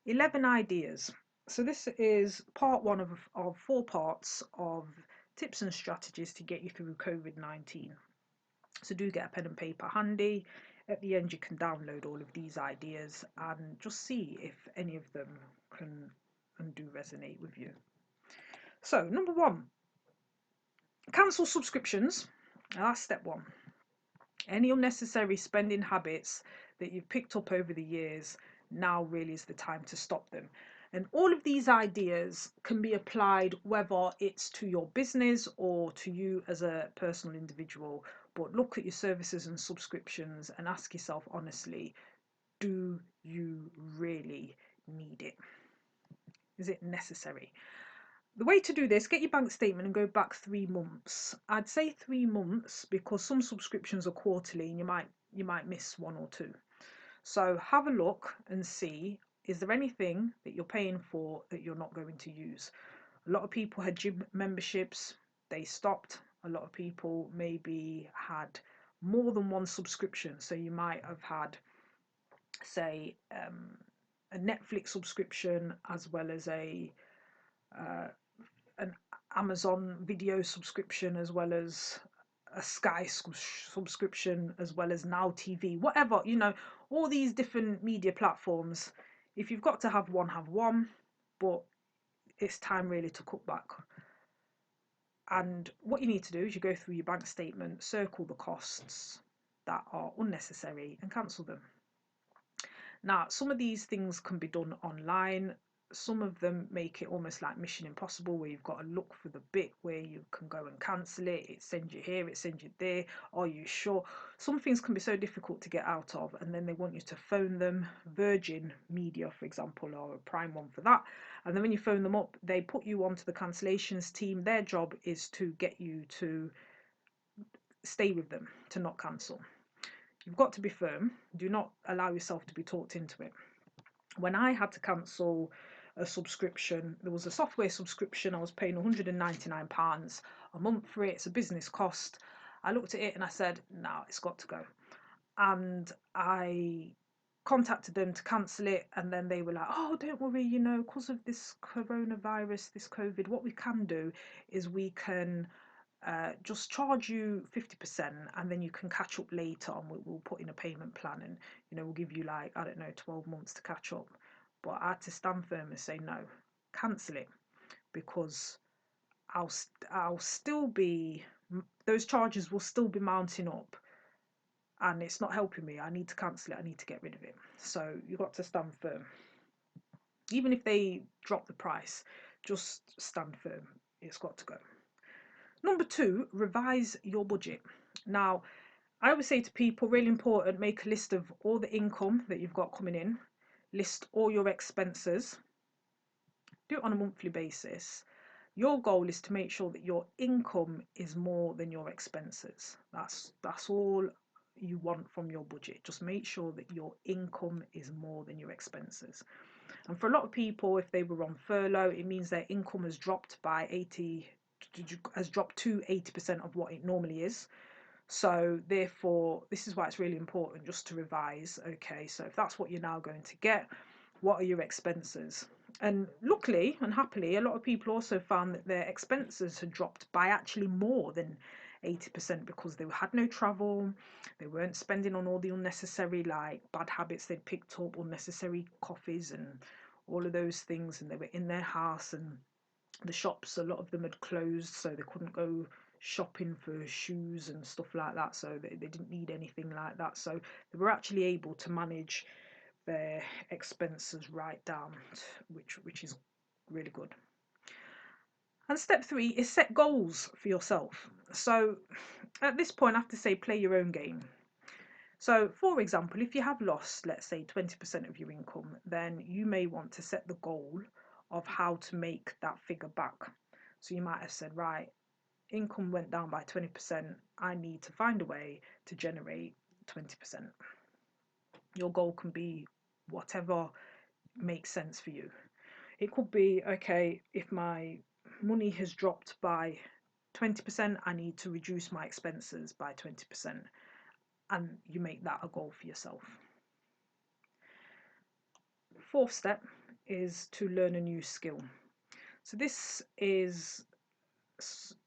11 ideas. So this is part one of 4 parts of tips and strategies to get you through COVID-19. So do get a pen and paper handy. At the end, you can download all of these ideas and just see if any of them can and do resonate with you. So number one, cancel subscriptions. That's step one. Any unnecessary spending habits that you've picked up over the years, now really is the time to stop them. And all of these ideas can be applied whether it's to your business or to you as a personal individual. But look at your services and subscriptions and ask yourself honestly, do you really need it? Is it necessary? The way to do this, get your bank statement and go back 3 months. I'd say 3 months because some subscriptions are quarterly and you might miss one or two. So have a look and see, is there anything that you're paying for that you're not going to use? A lot of people had gym memberships, they stopped. A lot of people maybe had more than one subscription. So you might have had, say, a Netflix subscription as well as uh, an Amazon video subscription, as well as a Sky subscription, as well as Now TV, whatever, all these different media platforms. If you've got to have one, have one, but it's time really to cut back. And what you need to do is you go through your bank statement, circle the costs that are unnecessary and cancel them. Now, some of these things can be done online. Some of them make it almost like Mission Impossible, where you've got to look for the bit where you can go and cancel it. It sends you here, it sends you there. Are you sure? Some things can be so difficult to get out of, and then they want you to phone them. Virgin Media, for example, are a prime one for that. And then when you phone them up, they put you onto the cancellations team. Their job is to get you to stay with them, to not cancel. You've got to be firm. Do not allow yourself to be talked into it. When I had to cancel a subscription, there was a software subscription. I was paying £199 a month for it. It's a business cost. I looked at it and I said, no, it's got to go. And I contacted them to cancel it, and then they were like, oh, don't worry, because of this coronavirus, this COVID, what we can do is we can just charge you 50%, and then you can catch up later on. We'll put in a payment plan, and we'll give you, like, I don't know, 12 months to catch up. But I had to stand firm and say no, cancel it, because I'll still be, those charges will still be mounting up, and it's not helping me. I need to cancel it. I need to get rid of it. So you've got to stand firm. Even if they drop the price, just stand firm. It's got to go. Number 2, revise your budget. Now, I always say to people, really important, make a list of all the income that you've got coming in, list all your expenses, do it on a monthly basis. Your goal is to make sure that your income is more than your expenses. That's all you want from your budget. Just make sure that your income is more than your expenses. And for a lot of people, if they were on furlough, it means their income has dropped by 80 has dropped to 80% of what it normally is. So therefore, this is why it's really important just to revise. Okay, so if that's what you're now going to get, what are your expenses? And luckily and happily, a lot of people also found that their expenses had dropped by actually more than 80% because they had no travel, they weren't spending on all the unnecessary, like, bad habits they'd picked up, unnecessary coffees and all of those things, and they were in their house, and the shops, a lot of them had closed, so they couldn't go shopping for shoes and stuff like that, so they didn't need anything like that. So they were actually able to manage their expenses right down, which is really good. And step 3 is set goals for yourself. So at this point, I have to say, play your own game. So for example, if you have lost, let's say, 20% of your income, then you may want to set the goal of how to make that figure back. So you might have said, right, income went down by 20%. I need to find a way to generate 20%. Your goal can be whatever makes sense for you. It could be, okay, if my money has dropped by 20%, I need to reduce my expenses by 20%. And you make that a goal for yourself. 4th step is to learn a new skill. So this is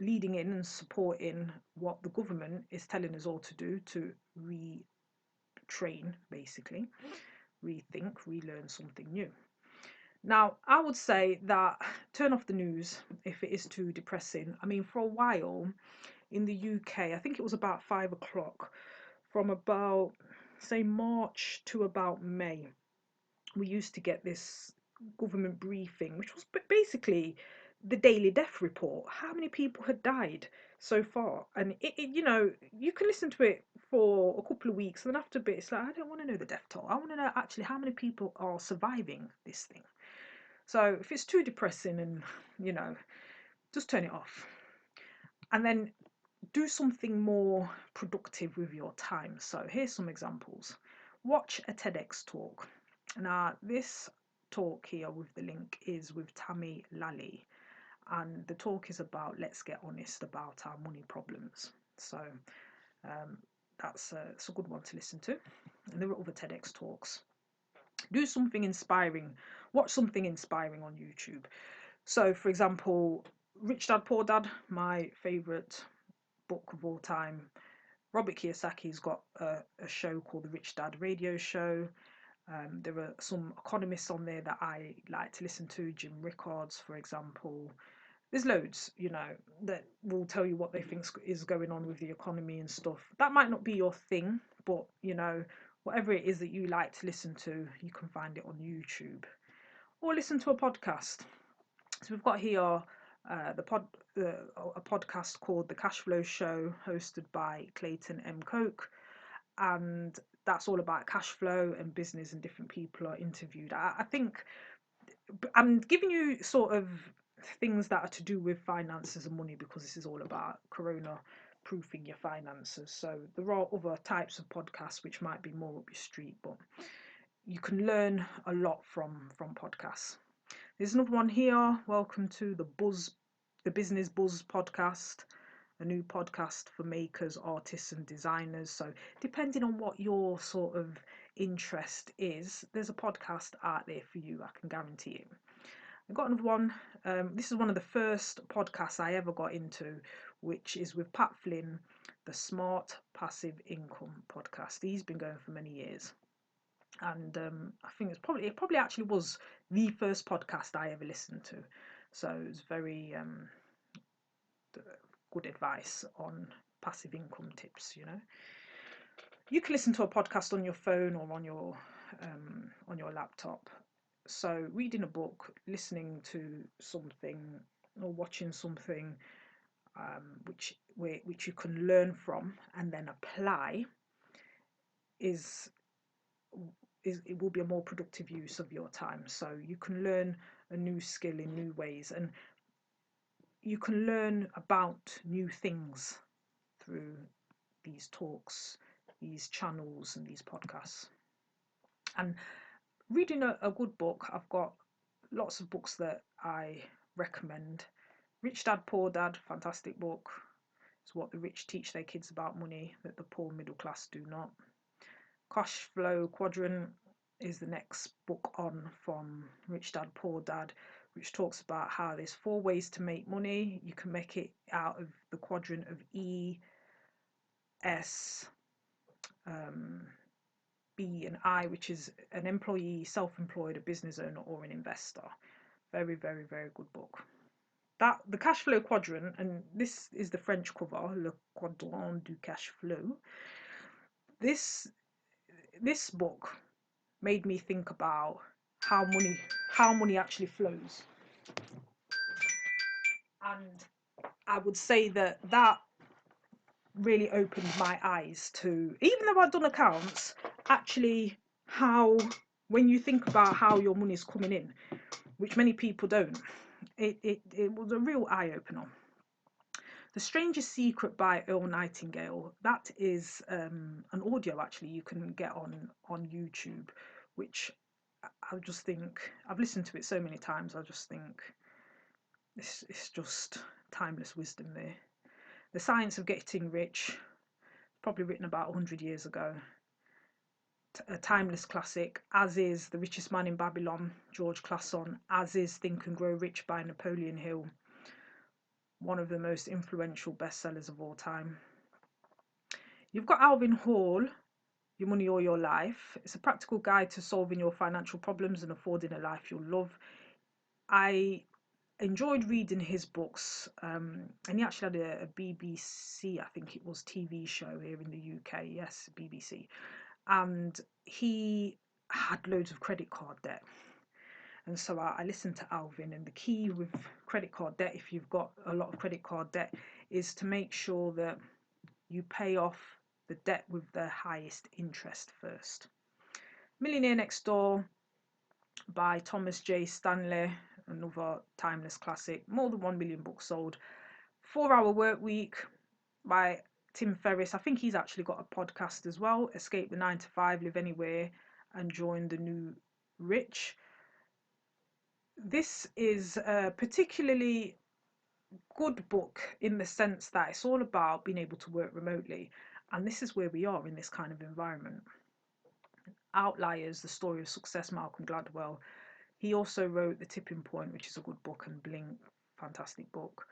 leading in and supporting what the government is telling us all to do, to retrain, basically, rethink, relearn something new. Now, I would say that turn off the news if it is too depressing. I mean, for a while in the UK, I think it was about 5 o'clock, from about, say, March to about May, we used to get this government briefing, which was basically the daily death report. How many people had died so far? And you can listen to it for a couple of weeks, and then after a bit, it's like, I don't want to know the death toll. I want to know actually how many people are surviving this thing. So if it's too depressing, and just turn it off. And then do something more productive with your time. So here's some examples. Watch a TEDx talk. Now, this talk here with the link is with Tammy Lally, and the talk is about let's get honest about our money problems. So that's it's a good one to listen to. And there are other TEDx talks. Do something inspiring. Watch something inspiring on YouTube. So, for example, Rich Dad Poor Dad, my favourite book of all time. Robert Kiyosaki's got a show called the Rich Dad Radio Show. There are some economists on there that I like to listen to, Jim Rickards, for example. There's loads, that will tell you what they think is going on with the economy and stuff. That might not be your thing, but, whatever it is that you like to listen to, you can find it on YouTube. Or listen to a podcast. So we've got here a podcast called The Cash Flow Show, hosted by Clayton M. Koch, and that's all about cash flow and business, and different people are interviewed. I think I'm giving you sort of things that are to do with finances and money, because this is all about Corona-proofing your finances. So there are other types of podcasts which might be more up your street, but you can learn a lot from podcasts. There's another one here. Welcome to the Business Buzz podcast, a new podcast for makers, artists, and designers. So, depending on what your sort of interest is, there's a podcast out there for you, I can guarantee you. I've got another one. This is one of the first podcasts I ever got into, which is with Pat Flynn, the Smart Passive Income podcast. He's been going for many years. And I think it probably actually was the first podcast I ever listened to. So it's very good advice on passive income tips. You can listen to a podcast on your phone or on your laptop. So reading a book, listening to something, or watching something which you can learn from and then apply it will be a more productive use of your time. So you can learn a new skill in new ways, and you can learn about new things through these talks, these channels, and these podcasts. And reading a good book, I've got lots of books that I recommend. Rich Dad Poor Dad, fantastic book. It's what the rich teach their kids about money that the poor middle class do not. Cash Flow Quadrant is the next book on from Rich Dad Poor Dad, which talks about how there's 4 ways to make money. You can make it out of the quadrant of E, S, B, and I, which is an employee, self-employed, a business owner, or an investor. Very, very, very good book. The Cash Flow Quadrant, and this is the French cover, Le Quadrant du Cash Flow. This book made me think about how money actually flows, and I would say that really opened my eyes to, even though I'd done accounts, actually how, when you think about how your money's coming in, which many people don't, it was a real eye-opener. The Strangest Secret by Earl Nightingale, that is an audio actually you can get on YouTube, which I just think, I've listened to it so many times, I just think it's just timeless wisdom there. The Science of Getting Rich, probably written about 100 years ago. a timeless classic, as is The Richest Man in Babylon, George Clason, as is Think and Grow Rich by Napoleon Hill, one of the most influential bestsellers of all time. You've got Alvin Hall, Your Money or Your Life. It's a practical guide to solving your financial problems and affording a life you'll love. I enjoyed reading his books, and he actually had a BBC, I think it was, TV show here in the UK. Yes, BBC. And he had loads of credit card debt. And so I listened to Alvin, and the key with credit card debt, if you've got a lot of credit card debt, is to make sure that you pay off the debt with the highest interest first. Millionaire Next Door by Thomas J. Stanley, another timeless classic, more than 1 million books sold. 4-Hour Work Week by Tim Ferriss. I think he's actually got a podcast as well, Escape the 9 to 5, Live Anywhere and Join the New Rich. This is a particularly good book in the sense that it's all about being able to work remotely, and this is where we are in this kind of environment. Outliers, The Story of Success, Malcolm Gladwell. He also wrote The Tipping Point, which is a good book, and Blink, fantastic book.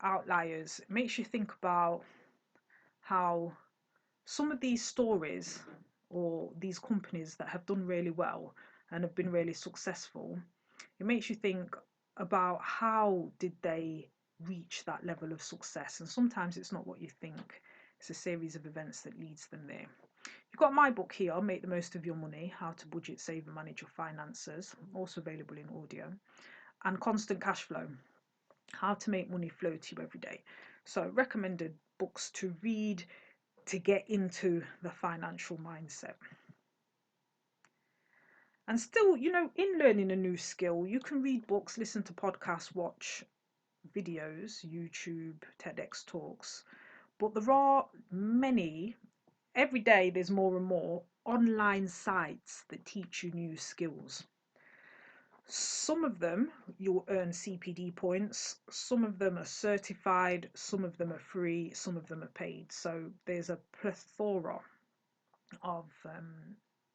Outliers makes you think about how some of these stories or these companies that have done really well and have been really successful, it makes you think about how did they reach that level of success, and sometimes it's not what you think. It's a series of events that leads them there. You've got my book here, Make the Most of Your Money, How to Budget, Save and Manage Your Finances, also available in audio, and Constant Cash Flow, How to Make Money Flow to You Every Day. So recommended books to read to get into the financial mindset. And still, in learning a new skill, you can read books, listen to podcasts, watch videos, YouTube, TEDx talks, but there are many, every day there's more and more online sites that teach you new skills. Some of them you'll earn CPD points, some of them are certified, some of them are free, some of them are paid. So there's a plethora of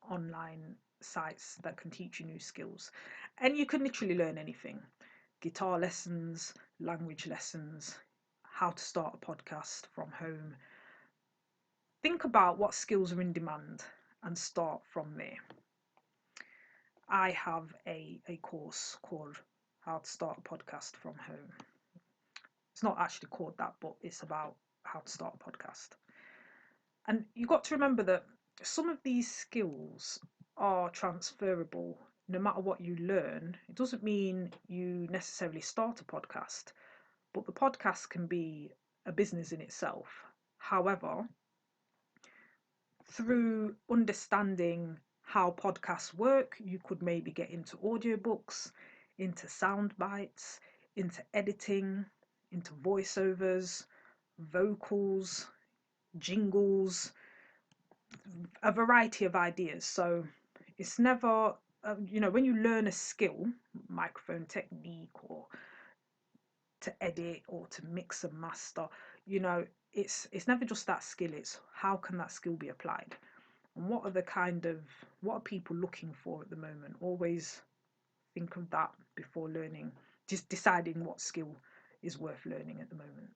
online sites that can teach you new skills, and you can literally learn anything: guitar lessons, language lessons, how to start a podcast from home. Think about what skills are in demand and start from there. I have a course called How to Start a Podcast from Home. It's not actually called that, but it's about how to start a podcast. And you've got to remember that some of these skills are transferable no matter what you learn. It doesn't mean you necessarily start a podcast, but the podcast can be a business in itself. However, through understanding how podcasts work, you could maybe get into audiobooks, into sound bites, into editing, into voiceovers, vocals, jingles, a variety of ideas. So it's never, when you learn a skill, microphone technique or to edit or to mix and master, it's never just that skill, it's how can that skill be applied, and what are people looking for at the moment. Always think of that before learning, just deciding what skill is worth learning at the moment.